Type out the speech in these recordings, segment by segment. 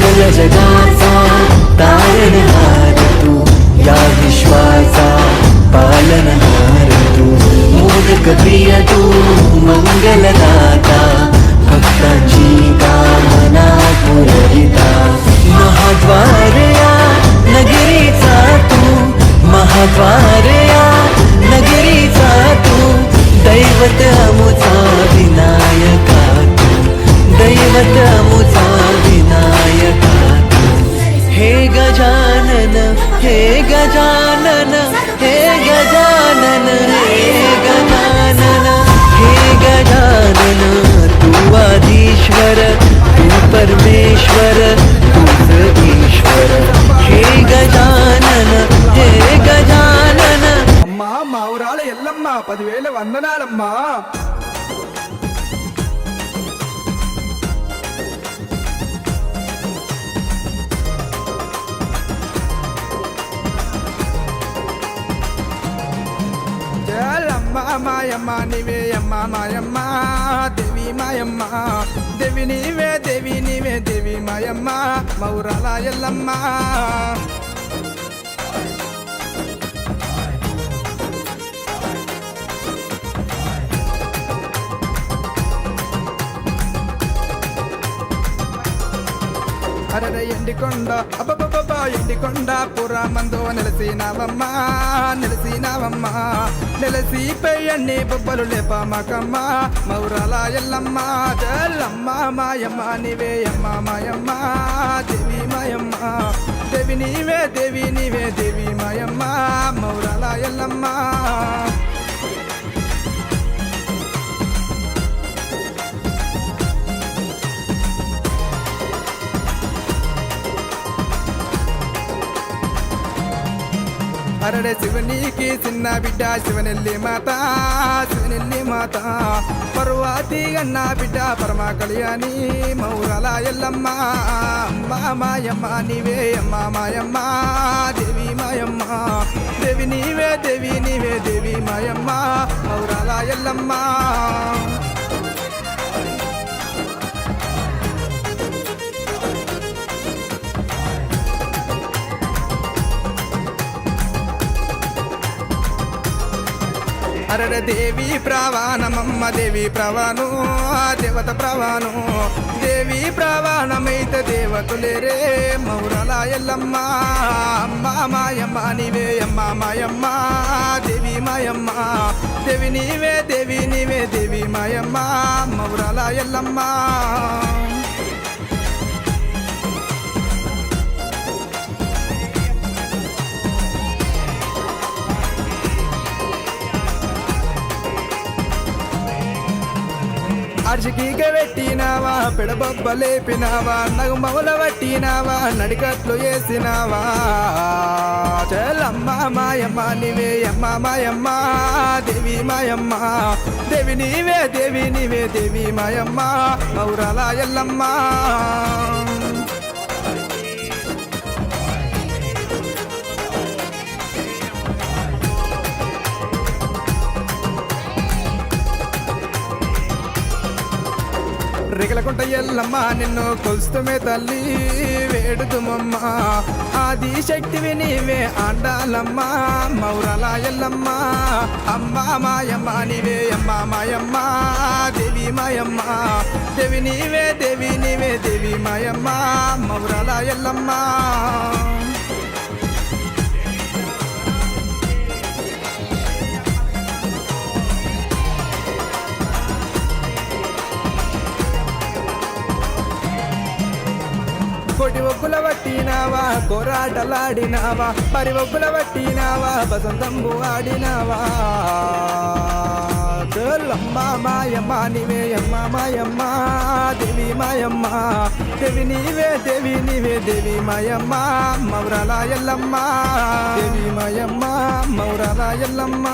सकल जगाचा तारणहार तू, या विश्वाचा पालनहार तू, मोदक प्रिय तू मंगलदाता, भक्तांची कामना पुरविता, महाद्वार या नगरीचा तू, महाद्वार या नगरीचा तू, दैवत अमुचा विनायका तू, दैवत अमुचा विनायका तू, हे गजानन हे गजानन हे गजानन हे गजानन हे गजानन, तू आदिश्वर तू परमेश्वर तूच ईश्वर, हे गजानन हे गजानन. అమ్మా మా ఊరాల ఎల్లమ్మ 10,000 వందనాలమ్మా. మాయమ్మ నీవే అమ్మ మాయమ్మ, దేవి మాయమ్మ దేవి నీవే దేవి నీవే దేవి మాయమ్మ, మౌరాల ఎల్లమ్మ. అరరే ఎండికొండ అబ్బబ్బబ్బా ఎండికొండ పురామందు నెలసినావమ్మా నెలసినావమ్మా, నెలసిపై అన్ని బొబ్బలు లేపమాకమ్మ, మౌరాల ఎల్లమ్మ జల్లమ్మ మాయమ్మ నీవే అమ్మ మాయమ్మ దేవి మాయమ్మ, దేవి నీవే దేవి నీవే దేవి మాయమ్మ, మౌరాల ఎల్లమ్మ. అరడే శివునికి చిన్న బిడ్డ శివనెల్లి మాత శివనెల్లి మాత, పర్వాతి అన్న బిడ్డ పరమ కళ్యాణి మౌరాల ఎల్లమ్మ, అమ్మ మాయమ్మ నీవే అమ్మ మాయమ్మ దేవి మాయమ్మ, దేవి నీవే దేవి నీవే దేవి మాయమ్మ, మౌరాల ఎల్లమ్మ. అరడ దేవి ప్రవాణమమ్మ దేవి ప్రవాణు దేవత ప్రవాణు, దేవి ప్రవాణమైతే దేవతులేరే మౌరాల ఎల్లమ్మ, అమ్మ మాయమ్మ నీవే అమ్మ మాయమ్మ దేవి మాయమ్మ, దేవి నీవే దేవి నీవే దేవి మాయమ్మ, మౌరాల ఎల్లమ్మ. అర్షికీక పెట్టినావా పెడబొబ్బ లేపినావా, నగు మౌల పట్టినావా నడికట్లు వేసినావా, చల్లమ్మ మాయమ్మ నీవే అమ్మ మాయమ్మ దేవి మాయమ్మ, దేవి నీవే దేవి నీవే దేవి మాయమ్మ, మౌరాల ఎల్లమ్మ. రేగలకుంట ఎల్లమ్మ నిన్ను కొలుస్తుమే తల్లి వేడుతుమమ్మ, ఆది శక్తివి నీవే ఆండాలమ్మ మౌరాల ఎల్లమ్మ, అమ్మ మాయమ్మ నీవే అమ్మ మాయమ్మ దేవి మాయమ్మ, దేవి నీవే దేవి నీవే దేవి మాయమ్మ, మౌరాల ఎల్లమ్మ. కోటి ఒగ్గుల పట్టినావా కోరాటలాడినావా, మరి ఒగ్గుల పట్టినావా బసంతంబు ఆడినావా, చల్లమ్మ మాయమ్మ నీవే అమ్మ మాయమ్మ దేవి మాయమ్మ, దేవి నీవే దేవి నీవే దేవి మాయమ్మ, మౌరాల ఎల్లమ్మ, దేవి మాయమ్మ మౌరాల ఎల్లమ్మ,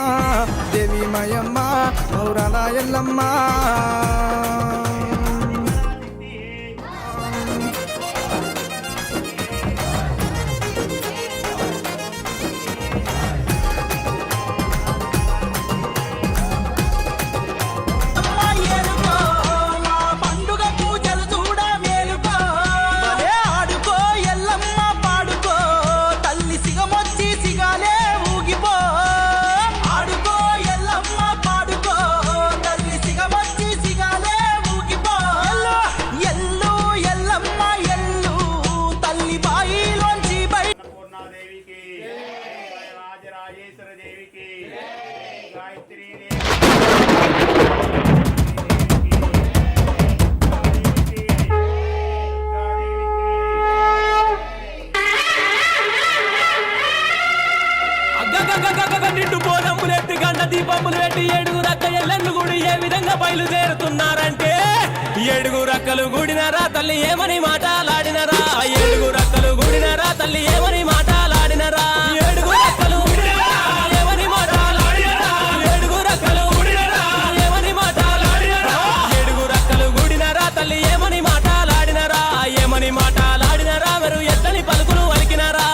దేవి మాయమ్మ మౌరాల ఎల్లమ్మ. పెట్టి ఏడుగురక్క ఎల్లెన్ను గుడి ఏ విధంగా బయలుదేరుతున్నారంటే ఏడుగురక్కలు గుడినరా తల్లి ఏమని మాటలాడినరా ఏడుగురక్కలు గుడినరా తల్లి ఏమని మాటలాడినరా ఏడుగురక్కలు ఏమని మాటలాడినరా ఏడుగురక్కలు ఏమని మాటలాడినరా ఏడుగురక్కలు గుడినరా తల్లి ఏమని మాటలాడినరా ఏమని మాటలాడినరా మరి ఎట్లని పలుకులు వలికినరా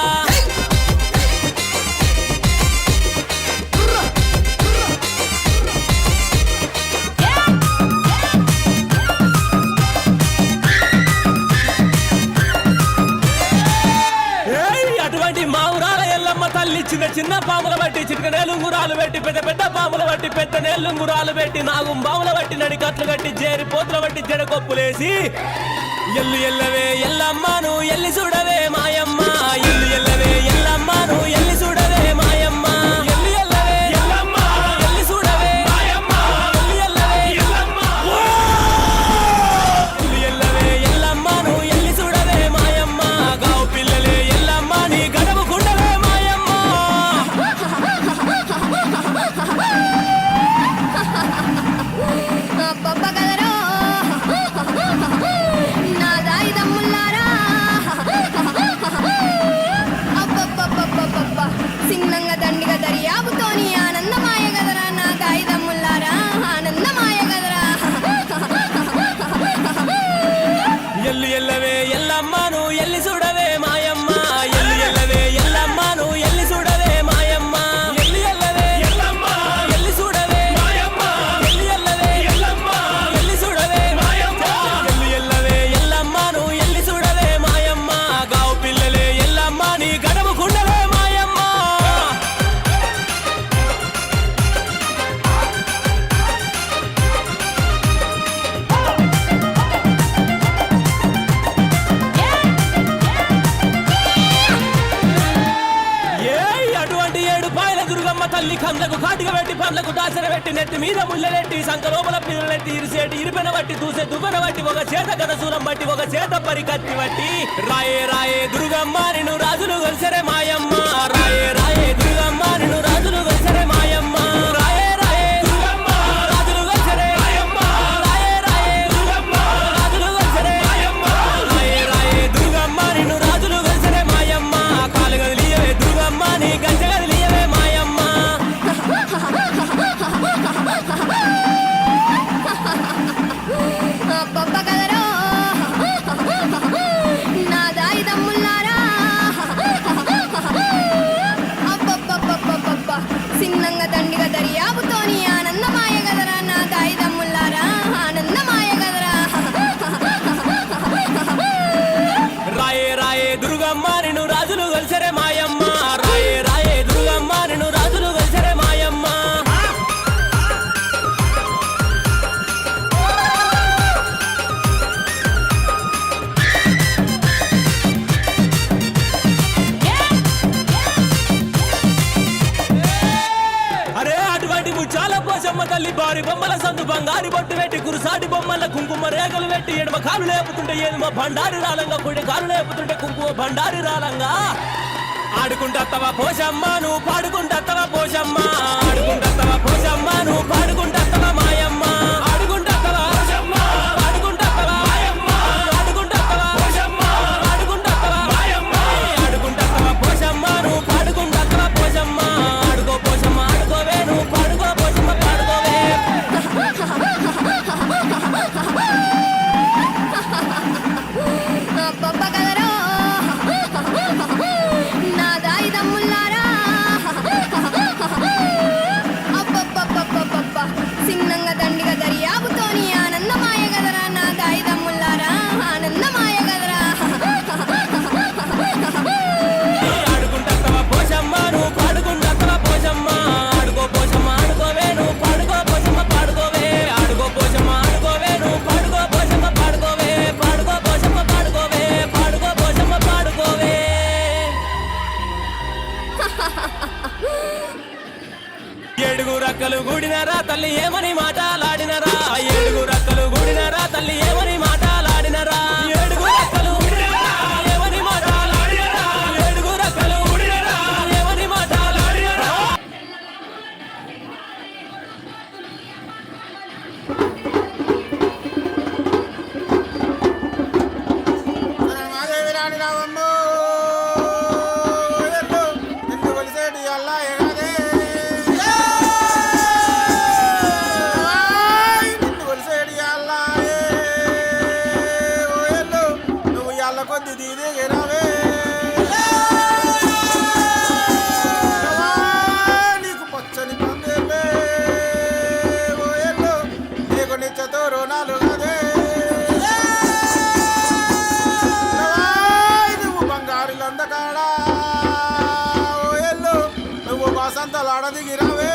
తల్లి చిన్న చిన్న పాముల బట్టి చిట్కనేలుంగురాలు పెట్టి పెద్ద పెద్ద పాముల బట్టి పెద్ద నేలుంగురాలు పెట్టి నాగుం బాముల బట్టి నడికట్లు కట్టి జేరి పోతుల బట్టి జడకొప్పులేసి ఎల్లు ఎల్లవే ఎల్లమ్మను ఎల్లి చూడవే మాయమ్మ ఎల్లు ఎల్లవే ఎల్లమ్మను ఎల్లి చూడవే మాయమ్మ ఎల్లు ఎల్లవే ఎల్లమ్మ ఎల్లి చూడవే మాయమ్మ ఎల్లు ఎల్లవే ఎల్లమ్మ ఎల్లు ఎల్లవే ఎల్లమ్మను ఎల్లి చూడవే మాయమ్మ గావు పిల్లలే ఎల్లమ్మ నీ గడవు గుండవే సింగంగా దండిగా దర్యాబుతోని ఆనందమాయ గదరా నా గాయిదమ్ముల్లారా ఆనందమాయ గదరా ఎల్లు ఎల్లవే ఎల్లమ్మను ఎల్లి చూడవే మాయమ్మ ఎల్లు ఎల్లవే ఎల్లమ్మను ఎల్లి చూడవే మాయమ్మ ఎల్లు ఎల్లవే ఎల్లమ్మ ఎల్లి చూడవే మాయమ్మ ఎల్లు ఎల్లవే ఎల్లమ్మ ఎల్లి చూడవే మాయమ్మ ఎల్లు ఎల్లవే ఎల్లమ్మను ఎల్లి చూడవే మాయమ్మ గావు పిల్లలే ఎల్లమ్మ నీ గడవు గుండవే మాయమ్మ తల్లి కండ్లకు కాటిగా పెట్టి పండ్లకు దాసర పెట్టి నెత్తి మీద ముళ్ళెట్టి సంక లోపల పిల్లలెట్టి ఇరిసేటి ఇరిపెన బట్టి దూసే దువ్వెన బట్టి ఒక చేత గదసూలం బట్టి ఒక చేత పరికత్తి బట్టి రాయే రాయే దుర్గమ్మ నిన్ను రాజులు గొలిసరే మాయమ్మ రాయే రాయే దుర్గమ్మ నిన్ను రాజులు గొలిసరే మాయమ్మ రాయే రాయే దుర్గమ్మ రాజులు గొలిసరే మాయమ్మ రాయే రాయే దుర్గమ్మ రాజులు గొలిసరే మాయమ్మ రాయే రాయే దుర్గమ్మ నిన్ను రాజులు గొలిసరే మాయమ్మ కాలు గదిలియవే దుర్గమ్మ నీ గంజ గదిలియవే మాయమ్మ అబ్బబ్బ కదరో నా దాయిదమ్ముల్లారా అబ్బబ్బబ్బబ్బబ్బ సింగంగా దండిగా దర్యాబుతోని ఆనందమాయ గదరా నా దాయిదమ్ముల్లారా ఆనందమాయ గదరా రాయే రాయే దుర్గమ్మ నిన్ను రాజులు గొలిసరే మాయమ్మ రాయే రాయే దుర్గమ్మ నిన్ను రాజులు గొలిసరే మాయమ్మ అరే అటువంటి ముచ్చాల పోసమ్మ తల్లి బారి బొమ్మల సందు బంగారి బొట్టు పెట్టి కురుసాటి బొమ్మల కుంకుమ రేఖలు పెట్టి ఎడమ కాలు లేపుతుంటే ఏనుమ బండారి రాలంగా కుడి కాలు లేపుతుంటే కుంకుమ బండారి రాలంగా ఆడుకుంటత్తవా పోషమ్మ నువ్వు పాడుకుంటత్తవా పోషమ్మ ఆడుకుంటత్తవా పోషమ్మ నువ్వు పాడుకుంటత్తవా మాయమ్మ ఆడుకుంటత్తవా పోషమ్మ పాడుకుంటత్తవా మాయమ్మ ఆడుకుంటత్తవా పోషమ్మ పాడుకుంటత్తవా మాయమ్మ ఆడుకుంటత్తవా పోషమ్మ నువ్వు పాడుకుంటత్తవా పోషమ్మ ఆడుకో పోషమ్మ ఆడుకోవే నువ్వు పాడుకో పోషమ్మ పాడుకోవే అబ్బబ్బ కదరో నా దాయిదమ్ముల్లారా అబ్బబ్బబ్బబ్బబ్బ సింగంగా దండిగా దర్యాబుతోని ఆనందమాయ గదరా నా దాయిదమ్ముల్లారా ఆనందమాయ గదరా ఆడుకుంటత్తవా పోషమ్మ నువ్వు పాడుకుంటత్తవా పోషమ్మ ఆడుకో పోషమ్మ ఆడుకోవే నువ్వు పాడుకో పోషమ్మ పాడుకోవే ఆడుకో పోషమ్మ ఆడుకోవే నువ్వు పాడుకో పోషమ్మ పాడుకోవే పాడుకో పోషమ్మ పాడుకోవే పాడుకో పోషమ్మ పాడుకోవే ఏడుగురక్కలు గుడినరా తల్లి ఏమని మాటలాడినరా ఏడుగురక్కలు గుడినరా తల్లి ఏమని మాటలాడినరా ఏడుగురక్కలు ఏమని మాటలాడినరా ఏడుగురక్కలు ఏమని మాటలాడినరా దిగి దిగిరావే నీకు పచ్చని పందేలే ఓ ఎల్లు నీకు నిత్యతో రుణాలు కాదే నువ్వు బంగారు లందకాడా ఓ ఎల్లు నువ్వు బాసంతలాడ దిగిరావే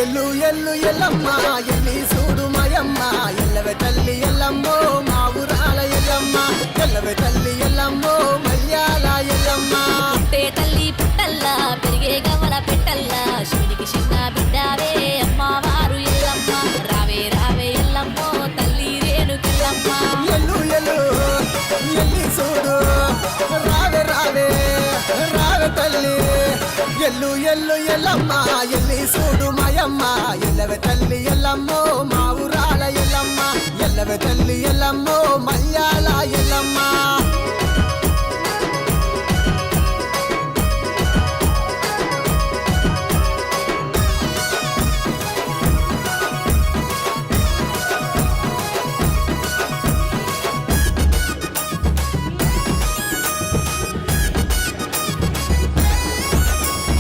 ఎల్లు ఎల్లు ఎల్లమ్మ ఎల్లి చూడు మాయమ్మ ఎల్లవే తల్లి ఎల్లమ్మో మా ఊరాల ఎల్లమ్మ ఎల్లవే తల్లి ఎల్లమ్మో మల్యాల ఎల్లమ్మ పుట్టే తల్లి పుట్టల్లా పెరిగే గవల పెట్టల్లా శివునికి చిన్న బిడ్డావే అమ్మవారు ఎల్లమ్మ రావే రావే ఎల్లమ్మో తల్లి రేణుకెల్లమ్మ ఎల్లు ఎల్లు ఎల్లి చూడు రావే రావే రావే తల్లి ఎల్లు ఎల్లు ఎల్లమ్మ ఎల్లి చూడు మాయమ్మ ఎల్లవే తల్లి ఎల్లమ్మో మా ఊరాల ఎల్లమ్మ ఎల్లవే తల్లి ఎల్లమ్మో మల్యాల ఎల్లమ్మ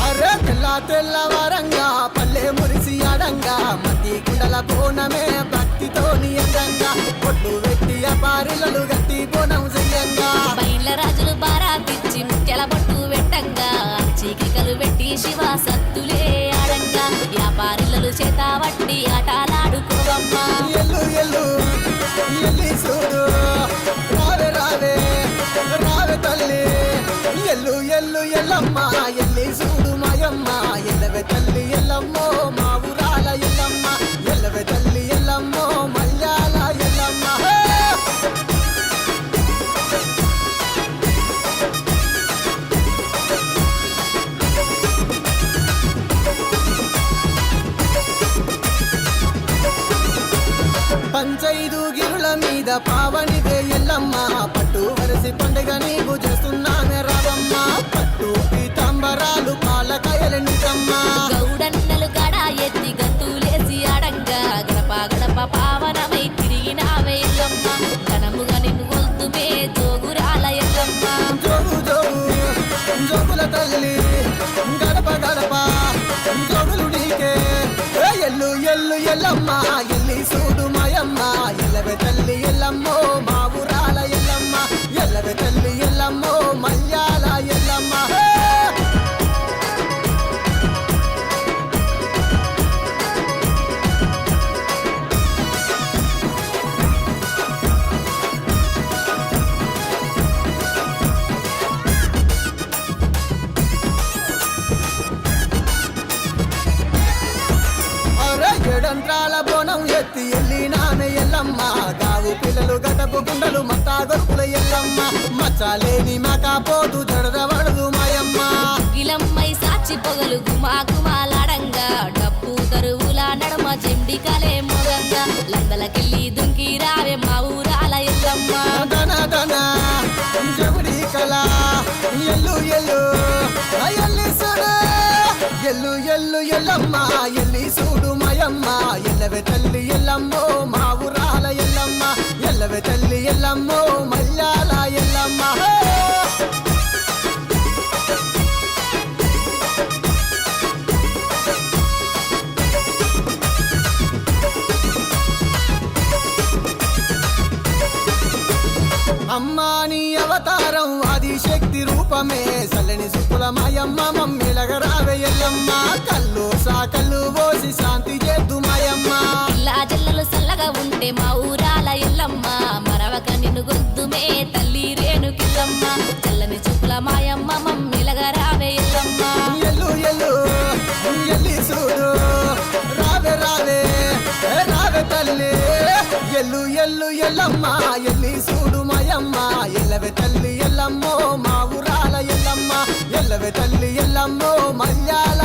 అరే తెల్లవారంగా పల్లె మురిసి అడంగా మతి కుండల బోనమే భక్తితోని అందంగా పొట్టు వెట్టి అపారిలలు గట్టి బోనం చెయ్యంగా బయళ్ళ రాజులు బారాతిచ్చి ముత్యాల పట్టు పెట్టంగా చీకికలు పెట్టి శివ సత్తులే ఆడంగా వ్యాపారిలలు చేత వట్టి ఆటలాడుకోవమ్మా ఎల్లు ఎల్లు ఎల్లి చూడు రావే రావే రావే తల్లి ఎల్లు ఎల్లు ఎల్లమ్మ ఎల్లి చూడు మాయమ్మ ఎల్లవే తల్లి ఎల్లమ్మో మా ఊరాల ఎల్లమ్మ ఎల్లవే తల్లి ఎల్లమ్మో మల్యాల ఎల్లమ్మ పంచైదు గిరుల మీద పావనిదే ఎల్లమ్మ పట్టు వరసి పండుగ నీవు చేస్తున్నామే రావమ్మ పట్టు పీతాంబరాలు పాలకాయలు నిజమ్మ గౌడన్నలు గడ ఎత్తి గంతులేసి ఆడంగా గడప గడప పావనమై తిరిగినావే ఎల్లమ్మ ఘనముగా నిన్ను గొల్తుమే జోగురాల ఎల్లమ్మ జోగు జోగు జోగుల తల్లి గడప గడప జోగులు నీకే ఎల్లు ఎల్లు ఎల్లమ్మ ఎల్లి చూడు మాయమ్మ ఎల్లవే తల్లి ఎల్లమ్మో మా ఊరాల ఎల్లమ్మ ఎల్లవే తల్లి ఎల్లమ్మో మల్యాల ఎల్లమ్మ ఏడంత్రాల బోనం ఎత్తి ఎల్లినామె ఎల్లమ్మ గావు పిల్లలు గటపు గుండలు మత్తా గొరుకుల ఎల్లమ్మ మచ్చలేని మకాపోతు జడదవడదు మాయమ్మ గిలమ్మై సాచి పొగలు గుమా గుమాలాడంగా డప్పు తరువుల నడమ చెండికలే మొగంగా లందలకెళ్ళి దుంకి రావే మా ఊరాల ఎల్లమ్మ దన దన జగుడి కళ ఎల్లు ఎల్లు ఎల్లి చూడు ఎల్లు ఎల్లు ఎల్లమ్మ ఎల్లి చూడు మాయమ్మ ఎల్లవే తల్లి ఎల్లమ్మో మా ఊరాల ఎల్లమ్మ ఎల్లవే తల్లి ఎల్లమ్మో మల్యాల ఎల్లమ్మ అమ్మా నీ అవతారం ఆది శక్తి రూపమే సల్లని సుక్కుల మాయమ్మ మమ్మిలగరావే ఎల్లమ్మ కళ్ళు సాకళ్ళు పోసి శాంతి చేద్దు మాయమ్మ పిల్లా జల్లలు సల్లగా ఉంటే మా ఊరాల ఎల్లమ్మ మరవక నిన్ను గొంతుమే తల్లి రేణుకెల్లమ్మ చల్లని చుక్కుల మాయమ్మ మమ్మిలగా రావే ఎల్లమ్మ ఎల్లు ఎల్లు ఎల్లి చూడు రావే రావే రావే తల్లి ఎల్లు ఎల్లు ఎల్లమ్మ ఎల్లి చూడు మాయమ్మ ఎల్లవే తల్లి ఎల్లమ్మో మా ఊరాల ఎల్లమ్మ ఎల్లవే తల్లి ఎల్లమ్మో మల్యాల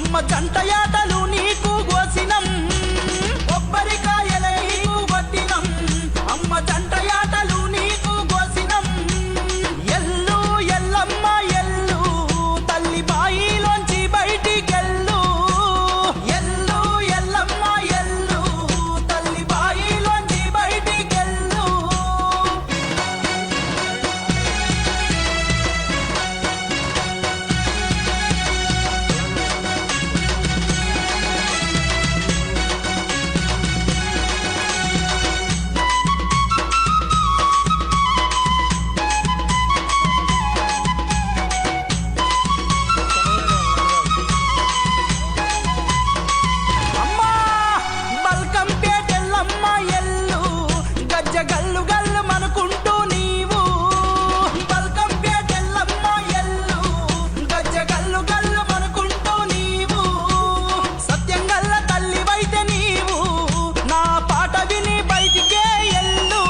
అమ్మ జంటయాటలు నీకు గోసినం కొబ్బరికాయలై నీకు కొట్టినం అమ్మ జంటయాటలు నీకు గోసినం ఎల్లు ఎల్లమ్మ ఎల్లు తల్లి బాయిలోంచి బయటికెళ్ళు ఎల్లు ఎల్లమ్మ ఎల్లు తల్లి బాయిలోంచి బయటికెళ్ళు అమ్మా బల్కం పేటెల్లమ్మ ఎల్లు గజ్జ గల్లు గల్లు మనకుంటూ నీవు బల్కం పేటెల్లమ్మ ఎల్లు గజ్జ గల్లు గల్లు మనకుంటూ నీవు సత్యం గల్ల తల్లి వైతే నీవు నా పాట విని బయటికే ఎల్లు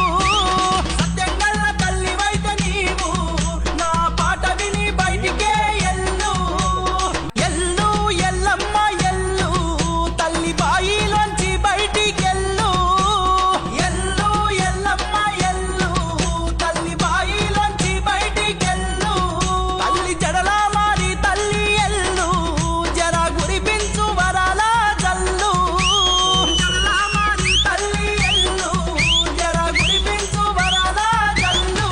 సత్యం గల్ల తల్లి వైతే నీవు నా పాట విని బయటికే ఎల్లు ఎల్లు ఎల్లమ్మ ఎల్లు తల్లి బాయిలోంచి బయటికెళ్ళు ఎల్లు ఎల్లమ్మ ఎల్లు తల్లి బాయిలోంచి బయటికెళ్ళు తల్లి జడలా మారి తల్లి ఎల్లు జర గురిపించు వరాల జల్లు జడలా మారి తల్లి ఎల్లు జర గురిపించు వరాల జల్లు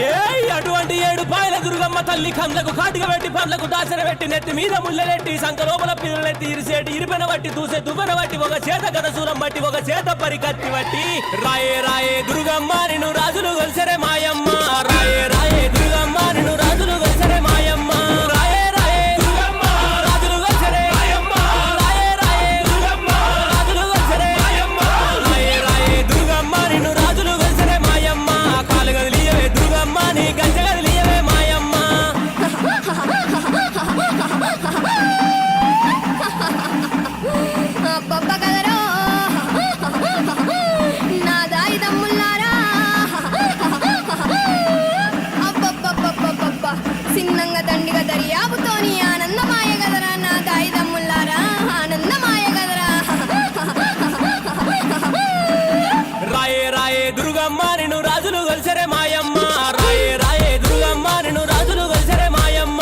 ఏ అటువంటి ఏడు పాయల దుర్గమ్మ తల్లి కండ్లకు కాటిక పెట్టి పండ్లకు దాసర పెట్టి నెత్తి మీద ముళ్ళెట్టి సంక లోపల పిల్లలెత్తి ఇరిసేటి ఇరిపెన బట్టి దూసే దువ్వెన బట్టి ఒక చేత గదసూరం బట్టి ఒక చేత పరికత్తి బట్టి రాయే రాయే దుర్గమ్మ నిన్ను రాజులు గొలిసరే మాయమ్మ రాయే రాయే దుర్గమ్మ నిన్ను రాజులు గొలిసరే మాయమ్మ రాయే రాయే దుర్గమ్మ రాజులు గొలిసరే మాయమ్మ రాయే రాయే దుర్గమ్మ రాజులు గొలిసరే మాయమ్మ రాయే రాయే దుర్గమ్మ నిన్ను రాజులు గొలిసరే మాయమ్మ కాలు గదిలియవే దుర్గమ్మ నీ గంజ గదిలియవే మాయమ్మ అబ్బబ్బ కదరో నా దాయి దమ్ముల్లారా అబ్బబ్బబ్బబ్బబ్బబ్బ సిన్నంగా దండిగా దర్యాబుతోని ఆనందమాయ గదరా నా దాయి దమ్ముల్లారా ఆనందమాయ గదరా రాయే రాయే దుర్గమ్మ నిన్ను రాజులు గొలిసరే మాయమ్మ రాయే రాయే దుర్గమ్మ నిన్ను రాజులు గొలిసరే మాయమ్మ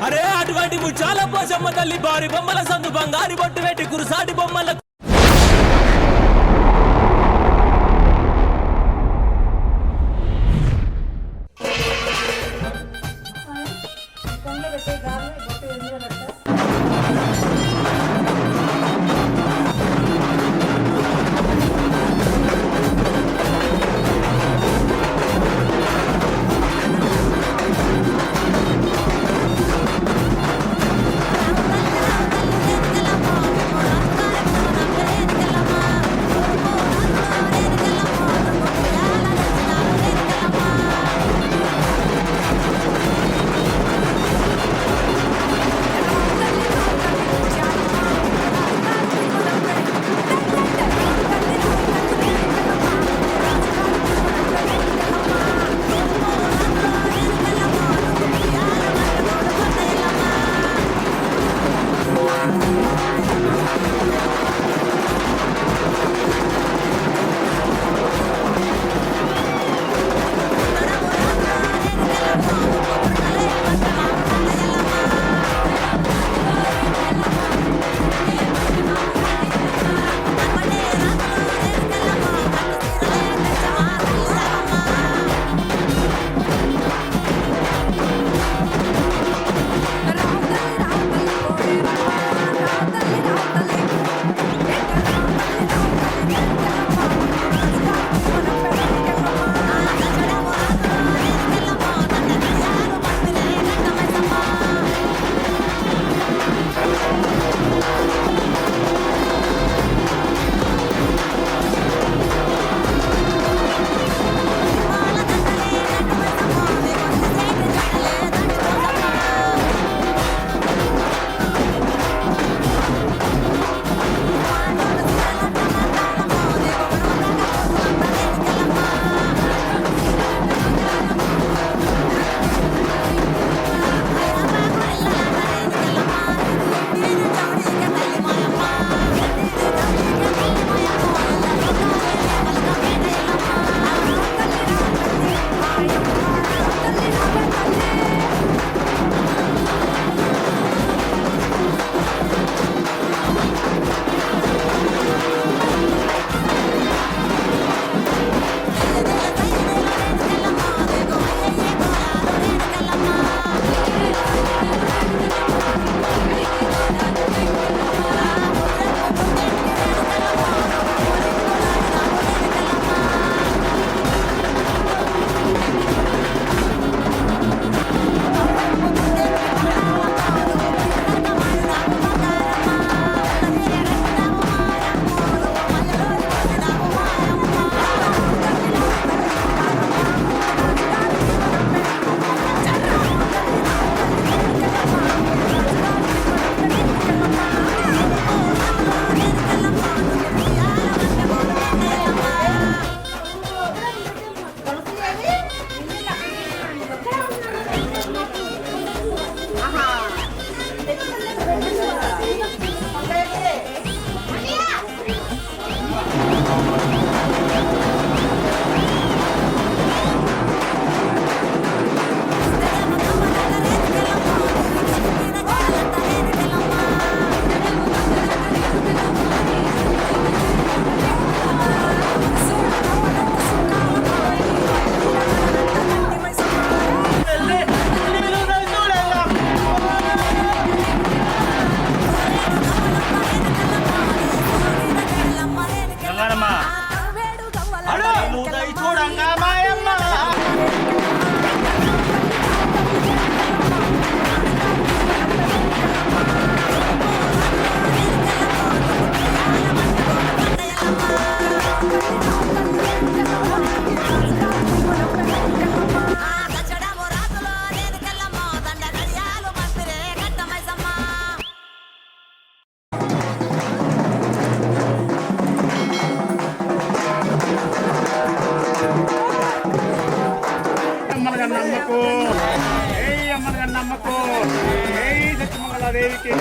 అరే అటువంటి ముచ్చాల పోసమ్మ తల్లి బారి బొమ్మల సందు బంగారి బొట్టు పెట్టి కురుసాటి బొమ్మల జై అమ్మన గన్నమ్మకు జై సత్యమంగళ దేవికి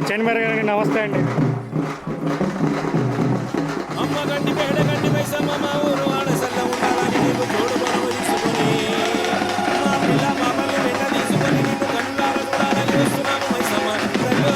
చెన్మేర గారికి నమస్తే అండి. అమ్మ గండి పేడ గండి పైసమ్మ మా ఊరు ఆడసల్ల ఉండాలని నీకు తోడు బరువు తీసుకొని మా పిల్ల పాపల్ని వెంట తీసుకొని నిన్ను కళ్ళార చూడాలని వస్తున్నాము మైసమ్మ తల్లో.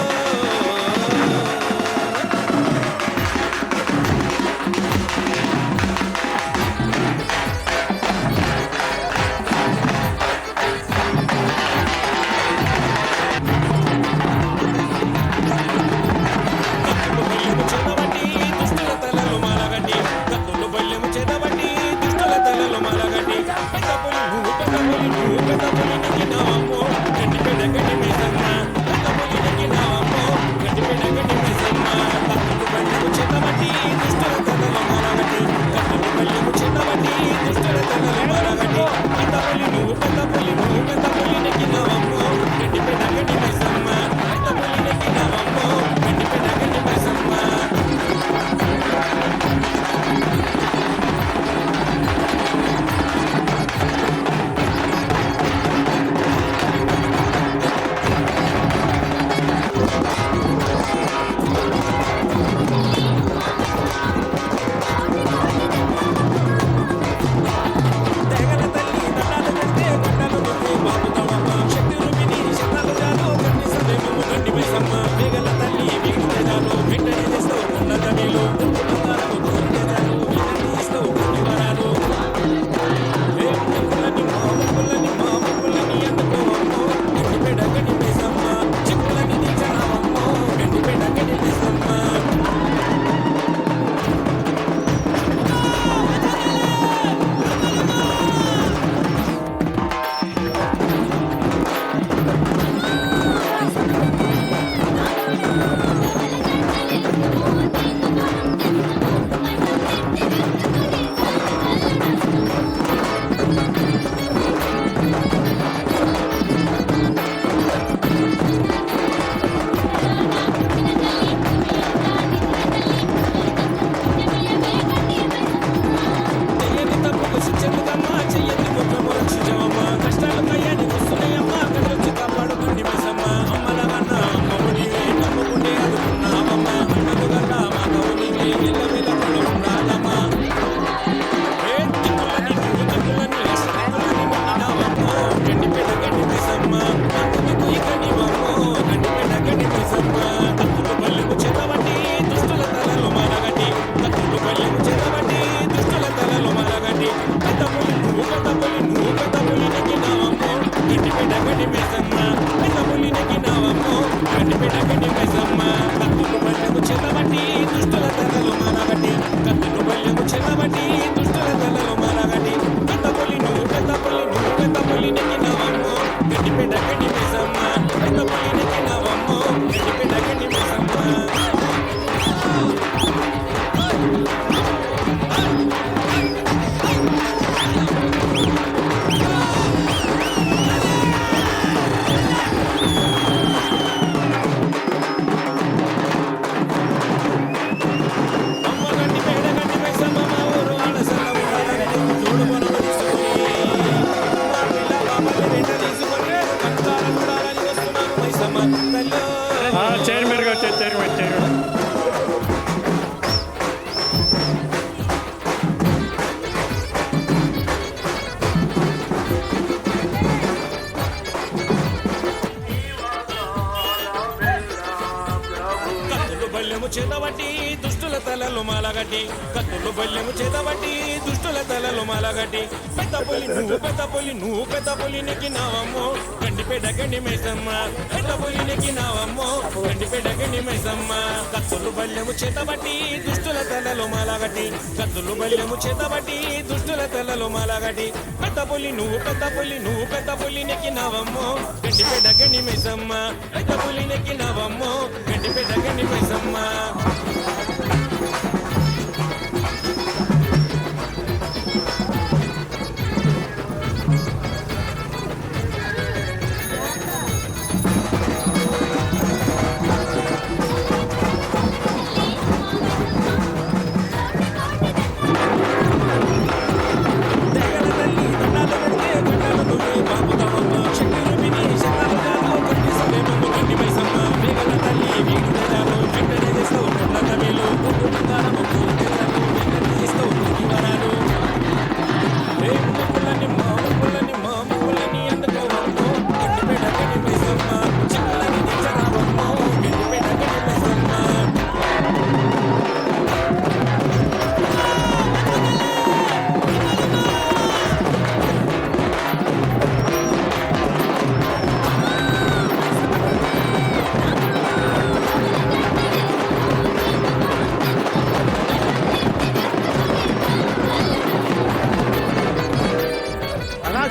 దుష్టుల తలలు మాలగట్టి కత్తులు బల్యము చేతబట్టి దుష్టుల తలలు మాలగట్టి పెద్ద పులి నువ్వు పెద్ద పులి నువ్వు పెద్ద పులి నెక్కినావమ్మో గండిపేట గండి మైసమ్మ పెద్ద పులి నెక్కినావమ్మో గండిపేట గండి మైసమ్మ కత్తులు బల్యము చేతబట్టి దుష్టుల తలలు మాలగట్టి కత్తులు బల్యము చేతబట్టి దుష్టుల తలలు మాలగట్టి పెద్ద పులి నువ్వు పెద్ద పులి నువ్వు పెద్ద పులి నెక్కినావమ్మో గండిపేట గండి మైసమ్మ పెద్ద పులి నెక్కినావమ్మో గండిపేట గండి మైసమ్మ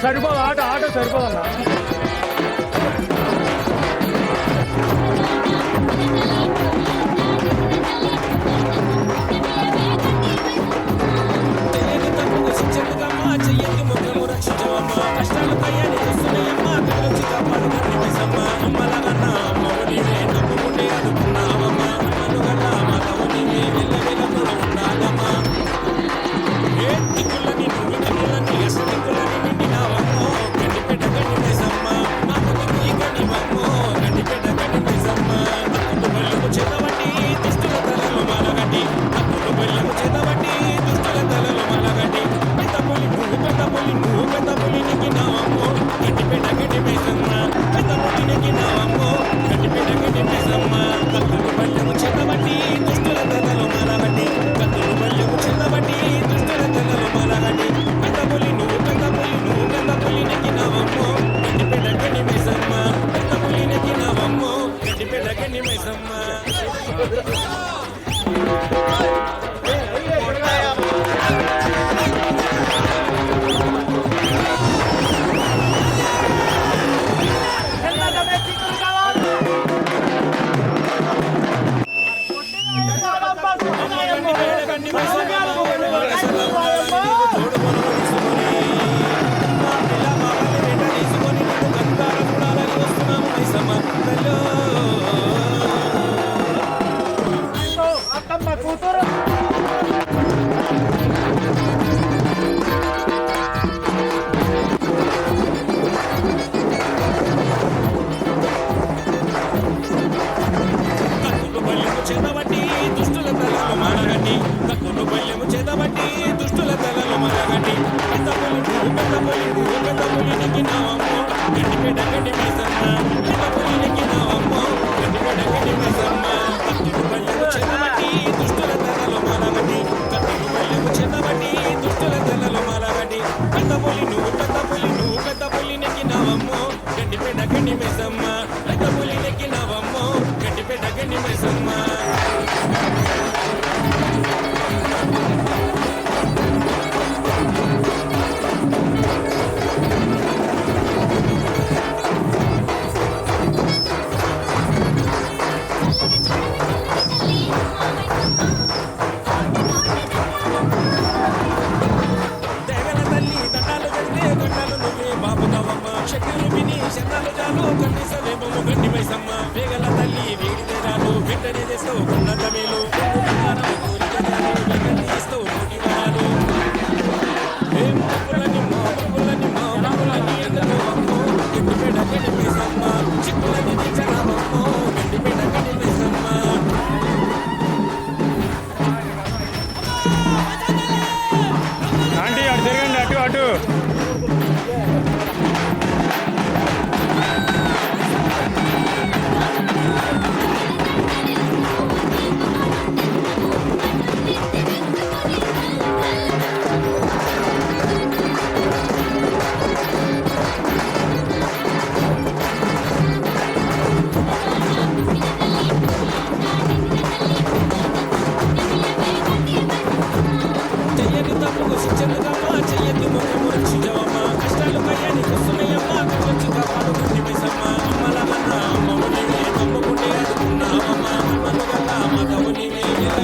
సరిపోదు ఆట సరిపోదన్నా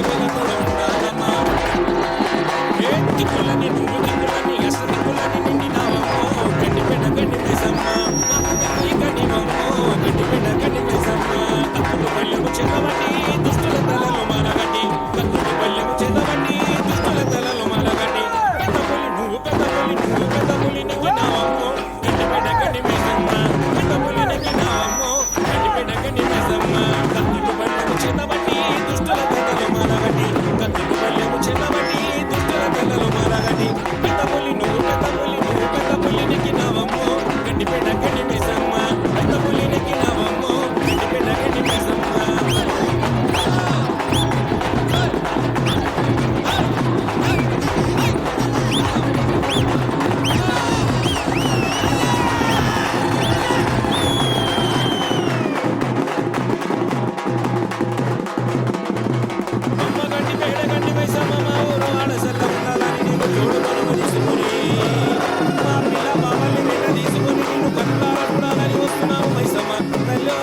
వేల తోడు ఉండాలమ్మా ఏ దిక్కులని నువ్వు దిక్కులని అష్ట దిక్కులని నిండినావమ్మో గడ్డి పెట్ట గడ్డి వేసమ్మా మాకు దిక్కు ఇక నీవమ్మో గడ్డి పెట్ట గడ్డి వేసమ్మా తప్పులు పల్లెము చెదవటి దుష్టుల తలలు మారగట్టి కత్తులు పల్లెము చెదవటి దుష్టుల తలలు మారగట్టి పెద్ద పులి నువ్వు పెద్ద పులి నువ్వు పెద్ద పులి నెక్కినావమ్మో గడ్డి పెట్ట గడ్డి వేసమ్మా పెద్ద పులి నెక్కినావమ్మో గడ్డి పెట్ట గడ్డి వేసమ్మా కత్తులు పల్లెము చెదవటి దుష్టుల తలలు మారగట్టి కత్తులు పల్లెము చెదవటి దుష్టుల తలలు మారగట్టి పెద్ద పులి నువ్వు పెద్ద పులి నువ్వు పెద్ద పులి నెక్కినావమ్మో గడ్డి పెట్ట గడ్డి వేసమ్మా పెద్ద పులి నెక్కినావమ్మో గడ్డి పెట్ట గడ్డి వేసమ్మా అమ్మ గడ్డి పేడ గడ్డి వేసమ్మ మా ఊరు ఆడసల్ల ఉండాలని నీకు జోడు పనులు తీసుకుని మా పిల్ల మామల్ని వెంట తీసుకొని నిన్ను కన్నారా చూడాలని వస్తున్నావు మైసమ్మ తల్లో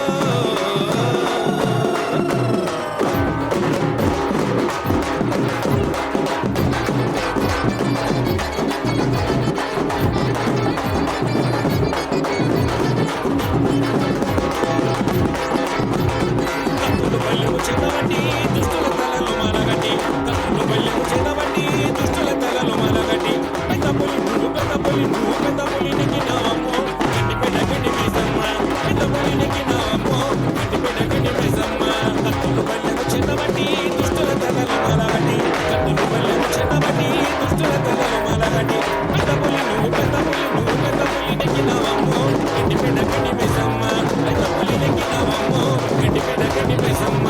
కత్తులు పల్లెము చెదవటి దుష్టుల తలలు మారగట్టి కత్తులు పల్లెము చెదవటి దుష్టుల తలలు మారగట్టి పెద్ద పులి నువ్వు పెద్ద పులి నువ్వు పెద్ద పులి నెక్కినావమ్మో గడ్డి పెట్ట గడ్డి వేసమ్మ పెద్ద పులి నెక్కినావమ్మో గడ్డి పెట్ట గడ్డి వేసమ్మ కత్తులు పల్లెము చెదవటి దుష్టుల తలలు మారగట్టి కత్తులు పల్లెము చెదవటి దుష్టుల తలలు మారగట్టి పెద్ద పులి నువ్వు పెద్ద పులి నువ్వు పెద్ద పులి నెక్కినావమ్మో గడ్డి పెట్ట గడ్డి వేసమ్మ పెద్ద పులి నెక్కినావమ్మో గడ్డి పెట్ట గడ్డి వేసమ్మ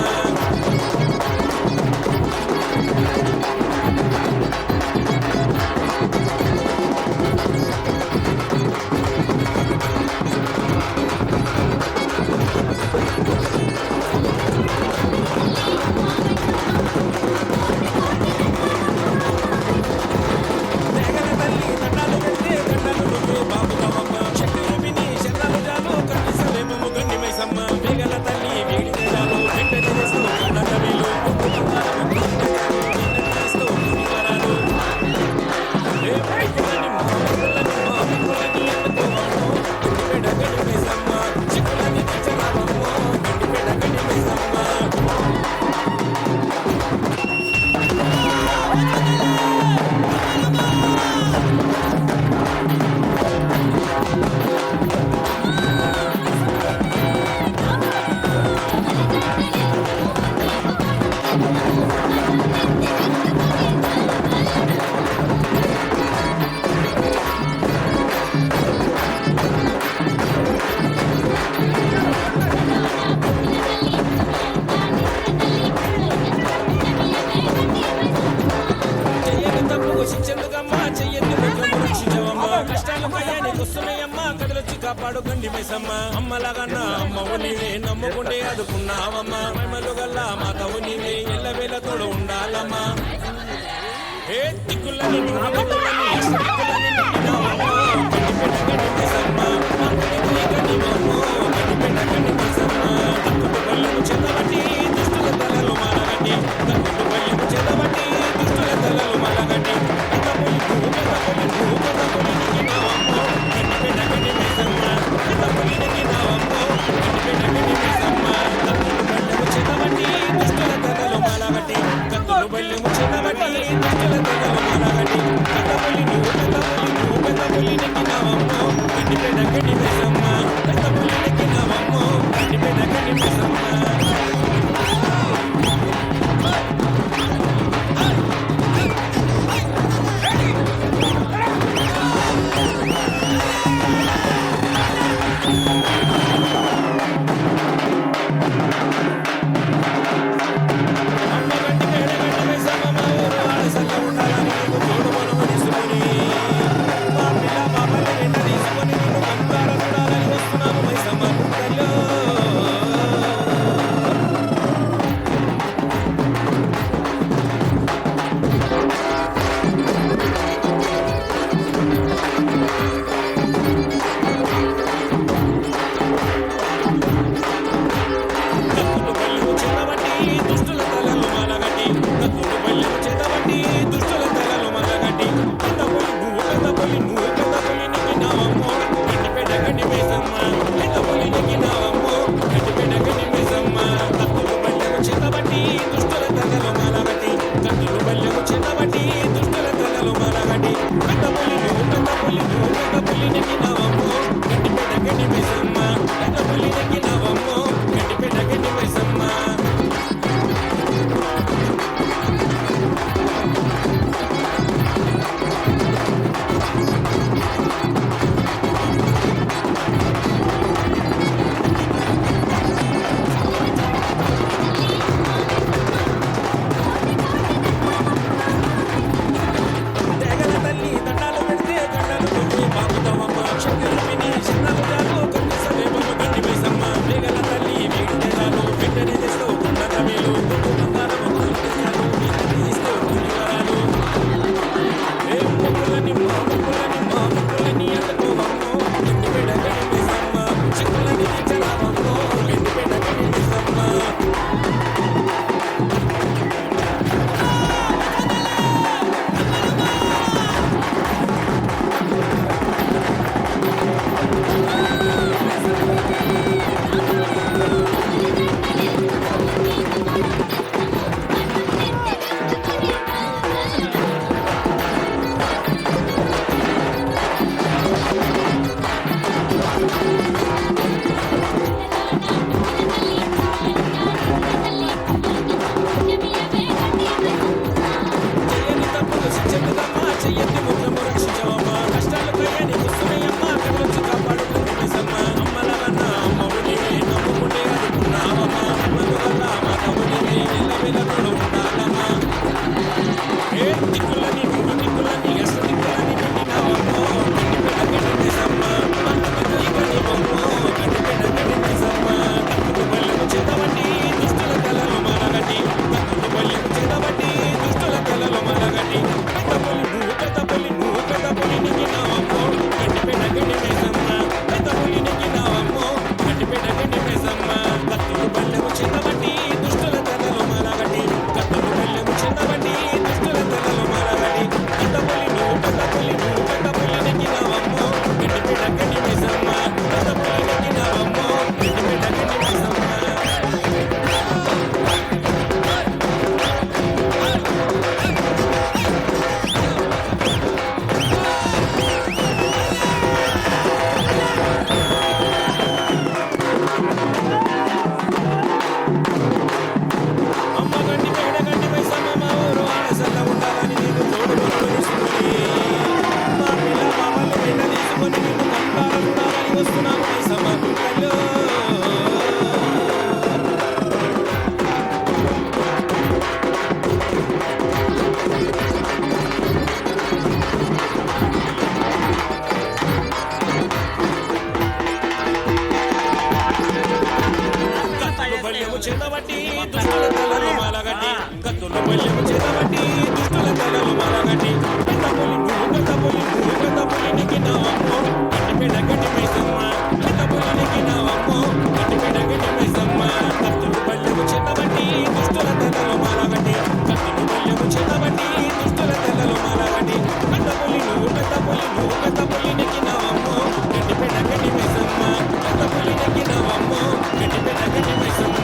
దేగల తల్లి దండాలు పెట్టి దండాలు నువ్వు బాబు కావమ్మ చెట్టులు విని చెన్నాలు జాలు కన్నిసలేము గండి మైసమ్మ దేగల తల్లి వేడి తేడాలు వెంట చేస్తూ కన్నడ వీలు చేస్తూ వరాలు ఏ పైకులని మా పిల్లలని ఎత్తుకోవమ్మో గండి పెడ గండి మైసమ్మ చిక్కులని తెచ్చరావమ్మో గండి పెడ గండి మైసమ్మ చెయ్యని తప్పుకు శిక్షెందుకమ్మా చెయ్యని కుట్రము రక్షించవమ్మా కష్టాలు భయానికి వస్తున్నాయమ్మా కదలొచ్చి కాపాడు గండి మైసమ్మ అమ్మలాగన్నా అమ్మవు నీవే నమ్ముకుంటే అదుకున్నావమ్మా మహిమలు గల్లా మాతవు నీవే ఎల్లవేళ తోడు ఉండాలమ్మా ఏ దిక్కులని నువ్వు దిక్కులని అష్ట దిక్కులని నిండినావమ్మో గండి పెట్ట గండి మైసమ్మ మాకు దిక్కు ఇక నీవమ్మో గండి పెట్ట గండి మైసమ్మ కత్తులు పల్లెము చెదవటి దుష్టుల తలలు మారగట్టి కత్తులు పల్లెము చెదవటి దుష్టుల తలలు మారగట్టి పెద్ద పులి నువ్వు పెద్ద పులి నువ్వు పెద్ద పులి నెక్కినావమ్మో గండి పెట్ట గండి మైసమ్మ పెద్ద పులి నెక్కినావమ్మో గండి పెట్ట గండి మైసమ్మ కత్తులు పల్లెము చెదవటి దుష్టుల తలలు మారగట్టి కత్తులు పల్లెము చెదవటి దుష్టుల తలలు మారగట్టి పెద్ద పులి నువ్వు పెద్ద పులి నువ్వు పెద్ద పులి నెక్కినావమ్మో గండి పెట్ట గండి మైసమ్మ పెద్ద పులి నెక్కినావమ్మో గండి పెట్ట గండి మైసమ్మ అమ్మగండి మేడగండి వేసమ్మ మా ఊరు ఆడసల్ల ఉండాలని నీకు జోడు పనులు తీసుకుని మా పిల్ల బాబాల్ని వెంట తీసుకొని నిన్ను కన్నారా చూడాలని వస్తున్నాము మైసమ్మ తల్లో చెందబట్టి దుష్టుల తలలు మలగటి పెద్ద పులి నువ్వు పెద్ద పులి నువ్వు పెద్ద పులి నెక్కినవమ్మో గడ్డిపేట గడ్డి మైసమ్మ పెద్ద పులి నెక్కినవమ్మో గడ్డిపేట గడ్డి మైసమ్మ తెగల తల్లి దండాలు పెడితే దండాలు నువ్వు బాపుతావమ్మ శంకరుని చిన్నలు జాలు కన్ని సమేమమ్మ గడ్డి మైసమ్మ తెగల తల్లి వీడితేరాలు వెంటనే తెస్తావు దండల మేలు బంగారం తెస్తాను ఇస్తావు వరాలు ఏ ముక్కులని మా ముక్కులని అందుకోవమ్మో గడ్డిపేట గడ్డి మైసమ్మ చిక్కులని చలావమ్మో గడ్డిపేట గడ్డి మైసమ్మ చెయ్యని తప్పులు శిక్షించదమ్మా చెయ్యని ముఖము రక్షించవమ్మా కష్టాలు కయ్యని కుస్తుమయ్యమ్మ కళ్ళొచ్చి కాపాడుతుంది మైసమ్మ అమ్మలవన్న అమ్మవు నీవే నమ్ముకుంటే అనుకున్నావమ్మా అమ్మలు వల్ల మా తమ్ముడిని నిలవేల తోడు ఉండాలమ్మా ఏ దిక్కులని మూడు దిక్కులని అష్ట దిక్కులని నిండినావమ్మో గడ్డిపేట గడ్డి మైసమ్మ మంటపతి గని బొమ్మో గడ్డిపేట గడ్డి మైసమ్మ కత్తులు బల్లెము చేతబట్టి దుష్టుల తలలు మలగటి కత్తులు బల్లెము చేతబట్టి దుష్టుల తలలు మలగటి పెద్ద పులి నెక్కినావమ్మో గడ్డిపేట గడ్డి మైసమ్మ పెద్ద పులి నెక్కినావమ్మో గడ్డిపేట గడ్డి మైసమ్మ కత్తులు బల్లెము చేతబట్టి దుష్టుల తలలు మలగటి కత్తులు బల్లెము చేతబట్టి దుష్టుల తలలు మలగటి పెద్ద పులి నెక్కినావమ్మో గడ్డిపేట గడ్డి మైసమ్మ పెద్ద పులి నెక్కినావమ్మో గడ్డిపేట గడ్డి మైసమ్మ అమ్మ గడ్డిపేట గడ్డి మైసమ్మ మా ఊరు ఆడసల్ల ఉండాలని నీకు తోడు కొనుక్కొని మా పిల్ల మామల్ని వెంట తీసుకొని నిన్ను కంటార చూడాలని వస్తున్నాము మైసమ్మ హలో కత్తులు బల్లెము చేతబట్టి దుష్టుల తలలు మాలగట్టి కత్తులు బల్లెము చేతబట్టి దుష్టుల తలలు మాలగట్టి పెద్ద పులి నువ్వు పెద్ద పులి నెక్కినావమ్మో గడ్డిపేట గడ్డి మైసమ్మ పెద్ద పులి నెక్కినావమ్మో గడ్డిపేట గడ్డి మైసమ్మ కత్తులు బల్లెము చేతబట్టి దుష్టుల తలలు మాలగట్టి కత్తులు బల్లెము చేతబట్టి దుష్టుల తలలు మాలగట్టి పెద్ద పులి నువ్వు పెద్ద పులి నెక్కినావమ్మో గడ్డిపేట గడ్డి మైసమ్మ పెద్ద పులి నెక్కినావమ్మో గడ్డిపేట గడ్డి మైసమ్మ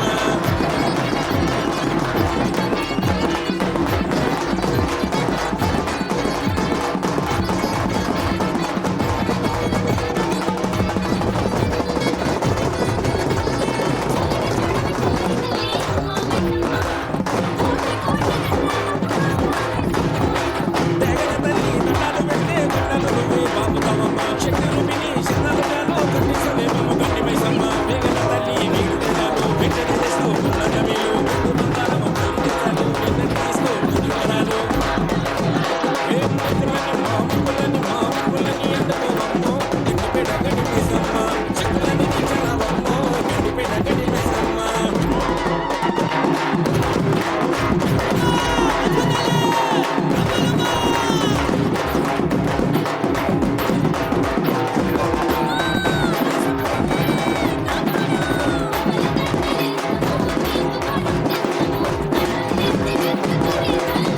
తెగల తల్లి దండాలు పెడితే దండాలు నువ్వు బాపుతావమ్మ శక్తులు విని చిన్నలు జాలు కన్ని సమేమమ్మ గడ్డి మైసమ్మ తెగల తల్లి వీడితేరాలు వెంటనే తెస్తావు దండల మేలు బంగారం తెస్తాను వెంటనే తెస్తావు వరాలు ఏ ముక్కులని మా ముక్కులని అందుకోవమ్మో గడ్డిపేట గడ్డి మైసమ్మ శక్తులని చలావమ్మో గడ్డిపేట గడ్డి మైసమ్మ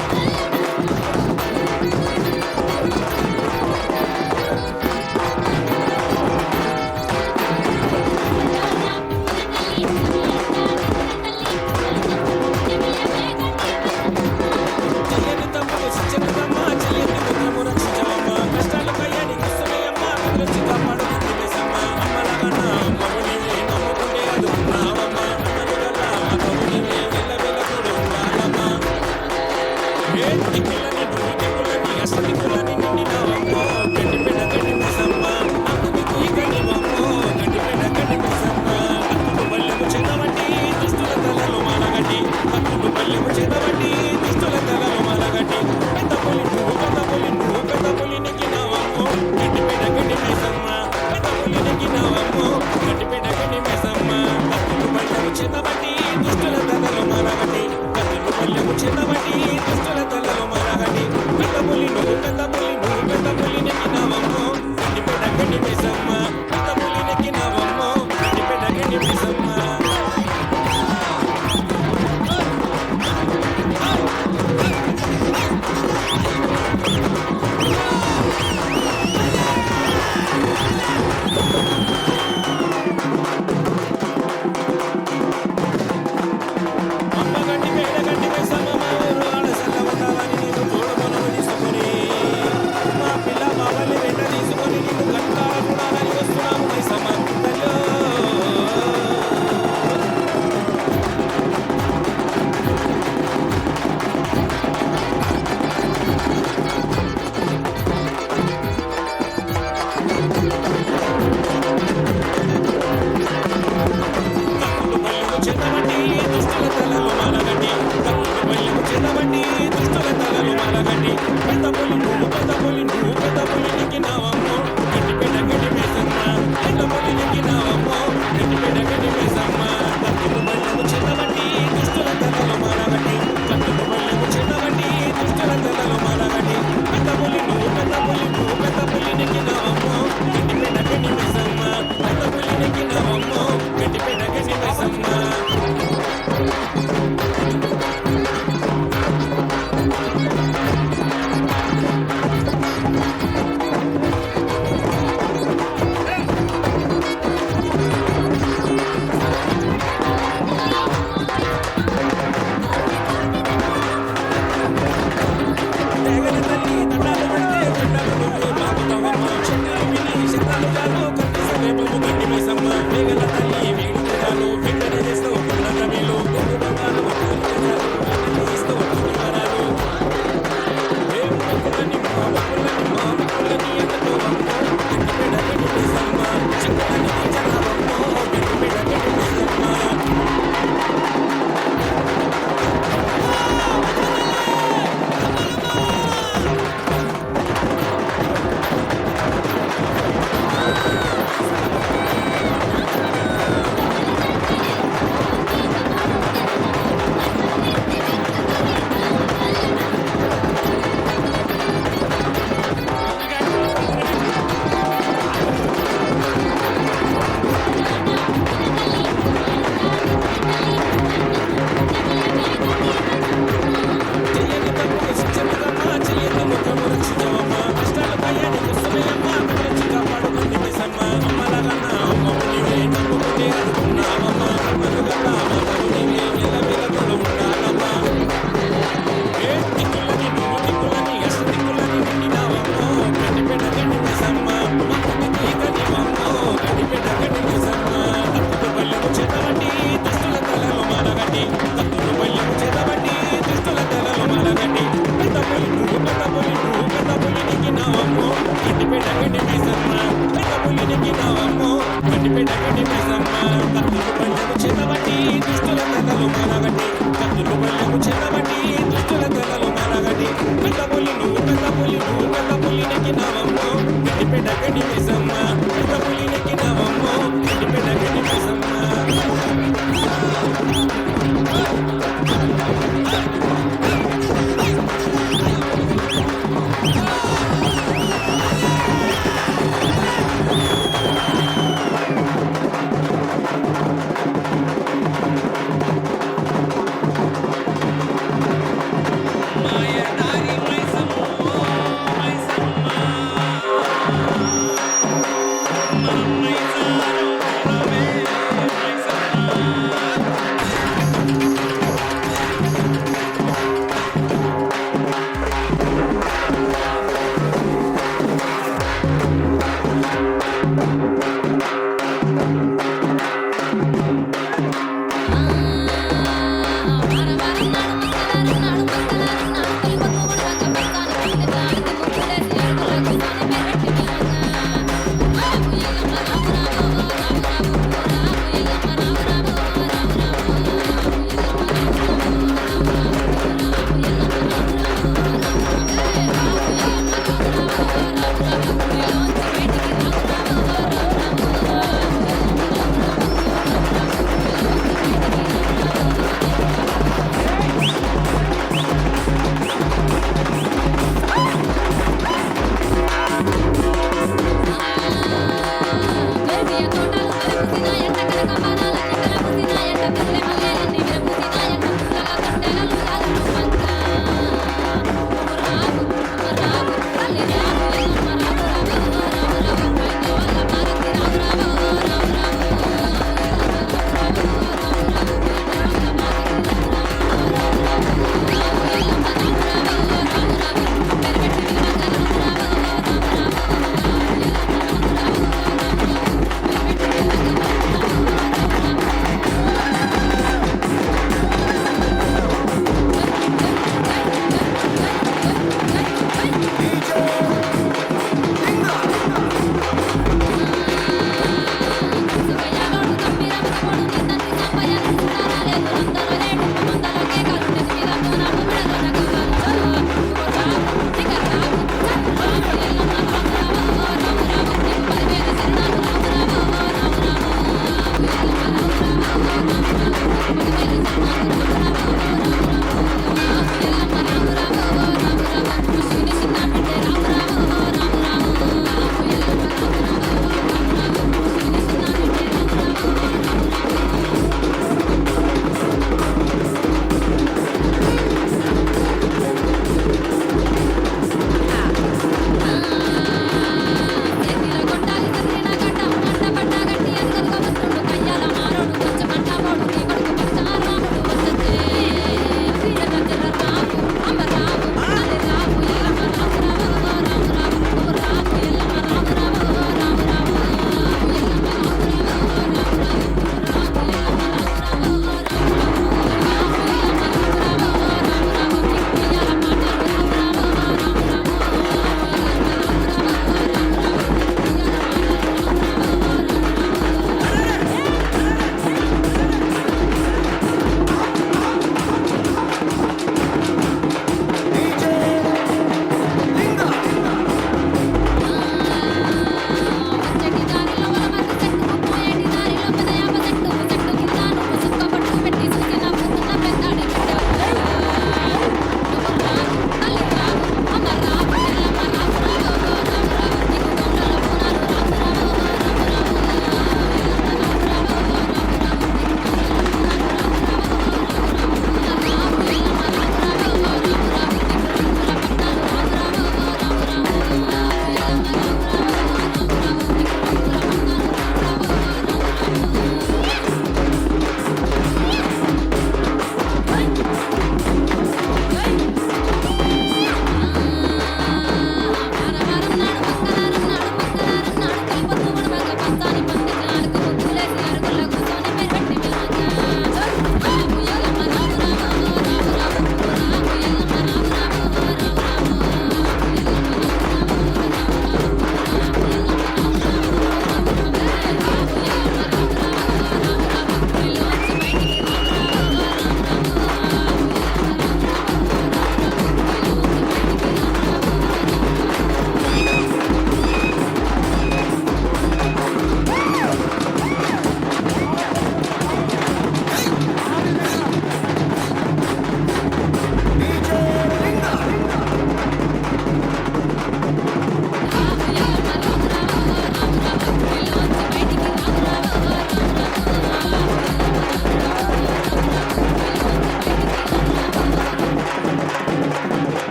Thank you.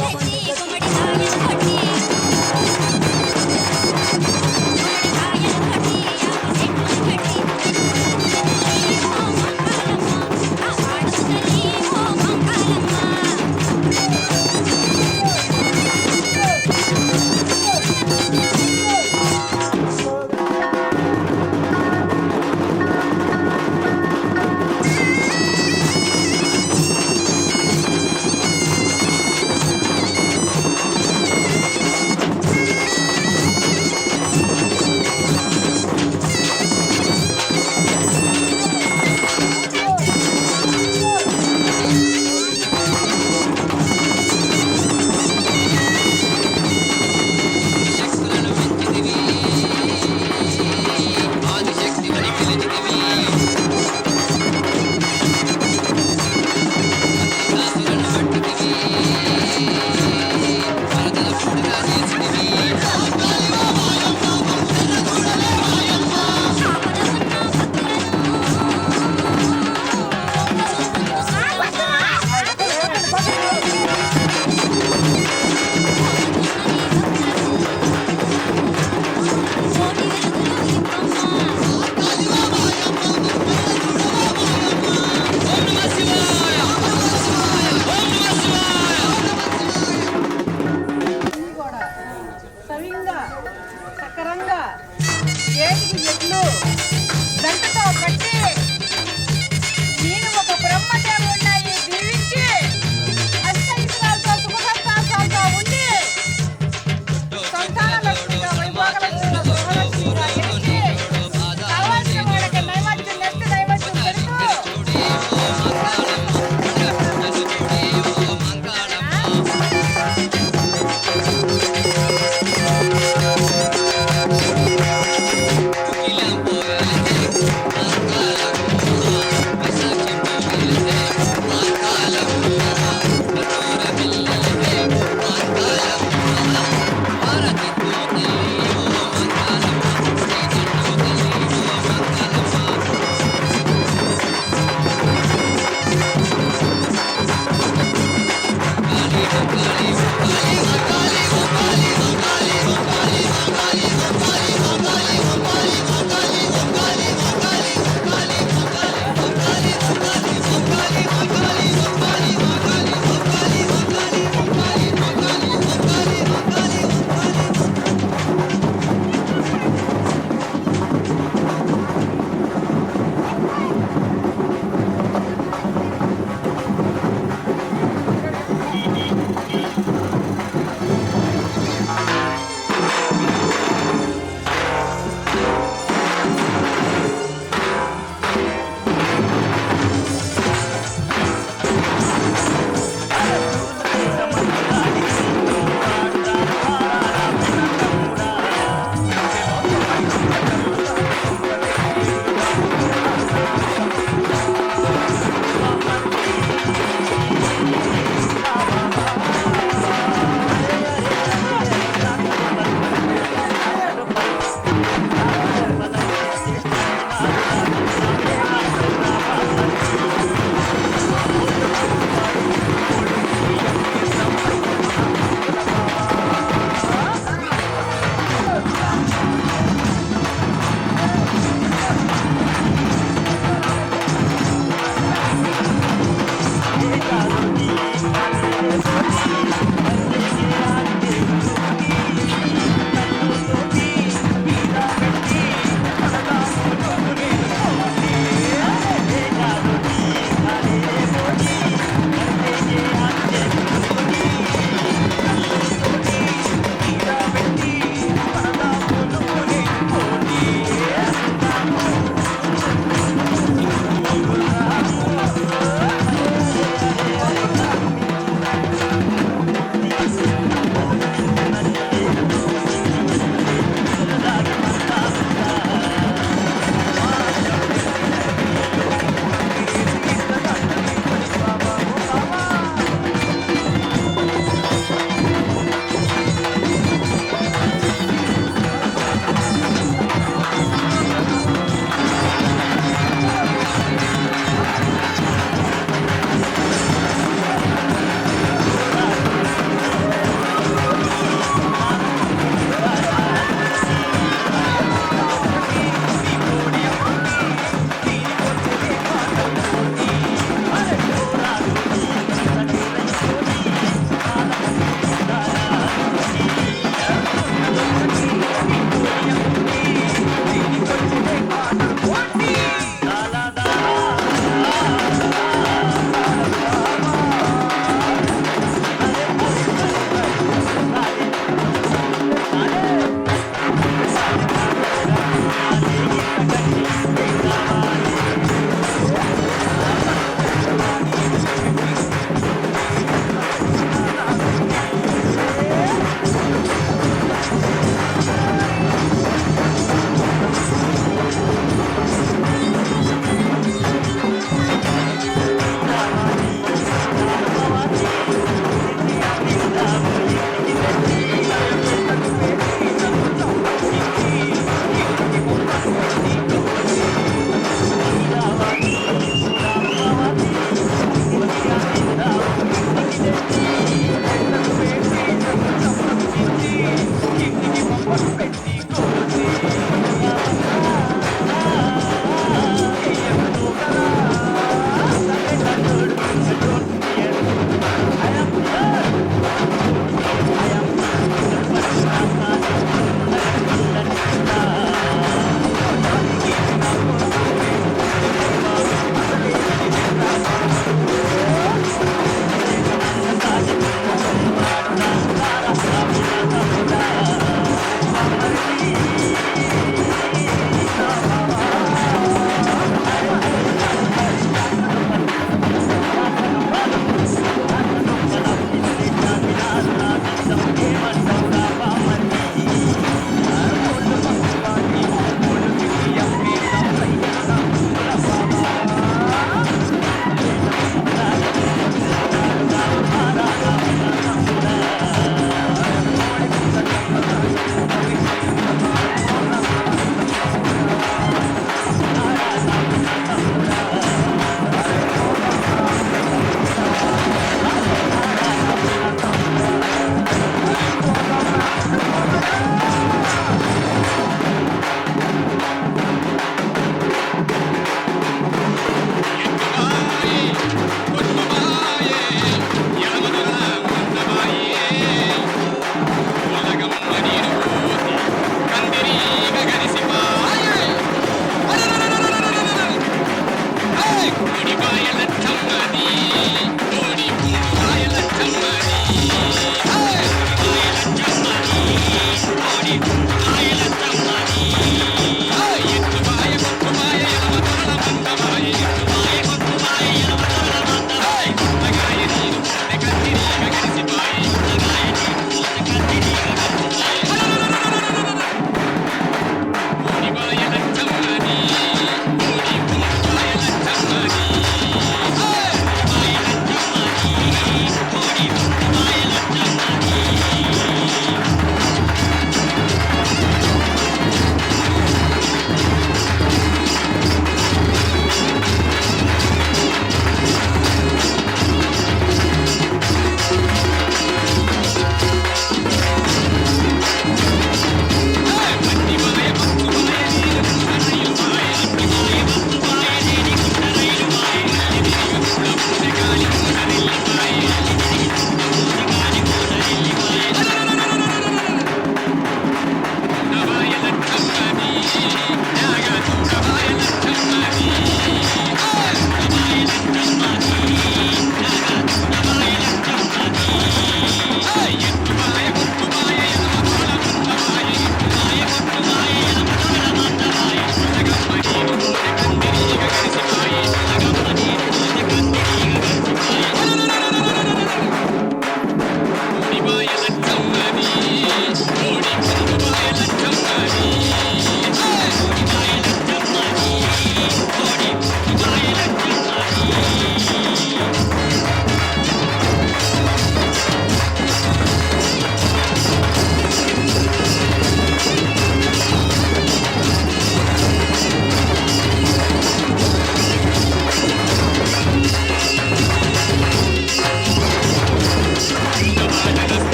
తెచ్చి గుమ్మడి కాయలు కొట్టి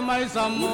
మైసమ్మ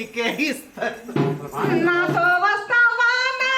నీకే ఇస్తా నాతో వస్తావా నా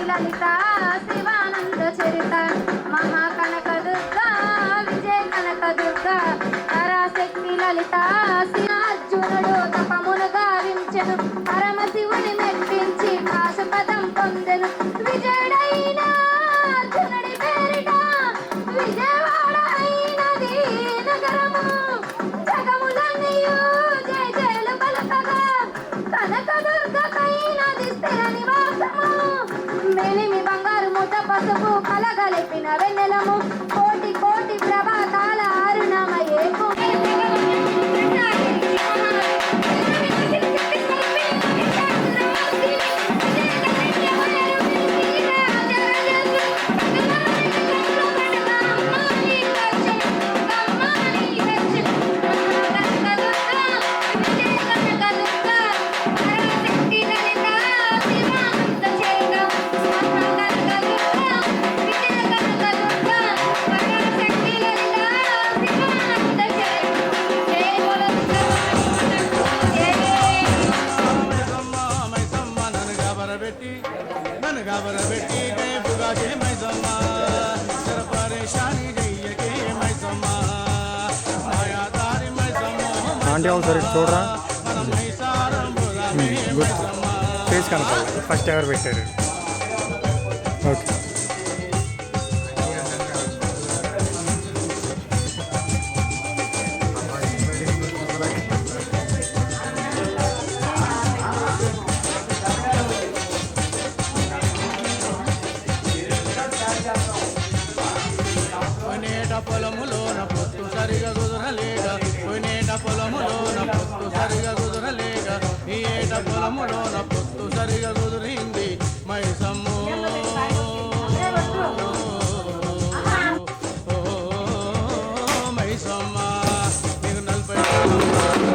లలిత శివానంద చరిత మహాకనకదుర్గ విజయ కనకదుర్గ పరాశక్తి లలిత అర్జునుడు తపమును గావించెను పరమశివుని మెప్పించి పాశుపదం పొందెను విజయుడైన అర్జునుడి పేరిట విజయవాడ అయినది నగరము జగములన్నీయు జయ జయలు పలకగా కనకదుర్గకైనది స్థిర నివాసము మేలిమి బంగారు ముద్ద పసుపు కలగలిపిన వెన్నెలము కోటి కోటి ప్రభాతాల అరుణమయే నన్ను గబరబెట్టి కేపుగా చే మైసమ్మ జర పరేషాని చెయ్యకే మైసమ్మ మాయాదారి మైసమ్మ ఆంటీ వాళ్ళు సరే చూడరా మన మైసారం గుడ్ ఫేస్ కనుక ఫస్ట్ ఎవరు పెట్టారు ఓకే పొలములోన పొత్తు సరిగా కుదరలేక పోయినేట పొలములోన పొత్తు సరిగా కుదరలేక ఈ ఏట పొలములోన పొత్తు సరిగా కుదిరింది మైసమ్ము మైసమ్మ నీకు 40 పరేషాని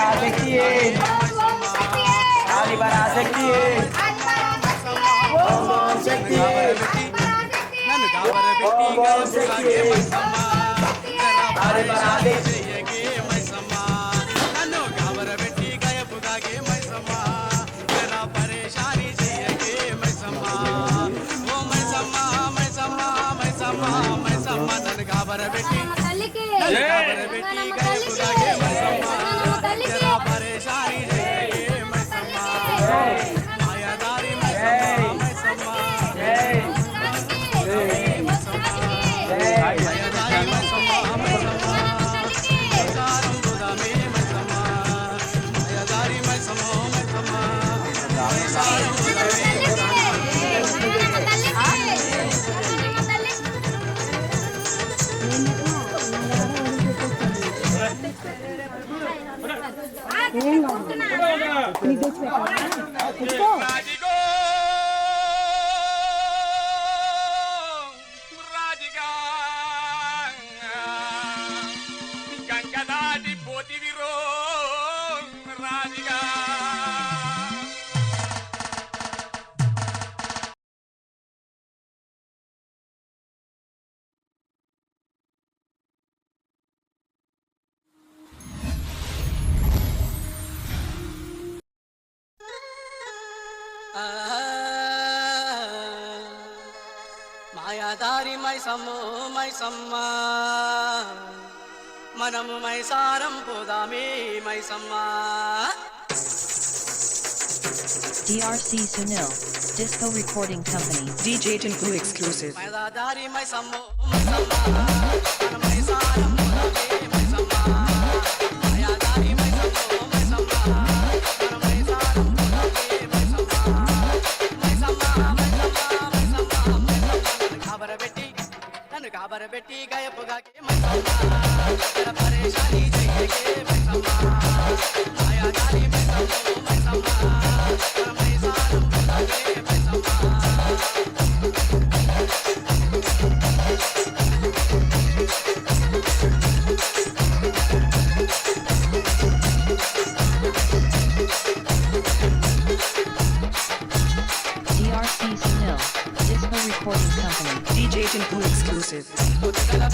పరాశక్తియే ఆది పరాశక్తియే ఓం శక్తియే నన్ను గాబరబెట్టి గయపుగాగే మైసమ్మ ఆది పరాశక్తి చెయ్యగే మైసమ్మ నన్ను గాబరబెట్టి గయపుగాగే మైసమ్మ జర పరేషాని చెయ్యగే మైసమ్మ ఓ మైసమ్మ మైసమ్మ మైసమ్మ మైసమ్మ నన్ను గాబరబెట్టి తల్లికి గాబరబెట్టి గయపుగాగే మైసమ్మ జర పరేషాని చెయ్యగే మైసమ్మ మాయాదారి మైసమ్మ మైసమ్మ మాయాదారి మైసమ్మ మైసమ్మ సంసారం బుధమే మైసమ్మ మాయాదారి మైసమ్మ మైసమ్మ సంసారం బుధమే రాజిగో రాజిగా గంగదాటి పోతివిరో రాజిగా మాయాదారి మైసమ్ము మైసమ్మ మనము మైసారం పోదామే Maisamma DRC Sunil, Disco Recording Company. DJ Tinku Exclusive. మాయాదారి మైసమ్ము Maisamma మన మైసారం పోదామే మైసమ్మ మాయాదారి మైసమ్ము మైసమ్మ మన మైసారం పోదామే మైసమ్మ మైసమ్మ మైసమ్మ గాబరబెట్టి నన్ను గాబరబెట్టి గయపుగాకే మైసమ్మ జర పరేషాని చెయ్యగే మైసమ్మ మాయాదారి మైసమ్ము మైసమ్మ మన మైసారం పోదామే Maisamma DRC Sunil, Disco Recording Company. DJ Tinku Exclusive. పొద్దుగల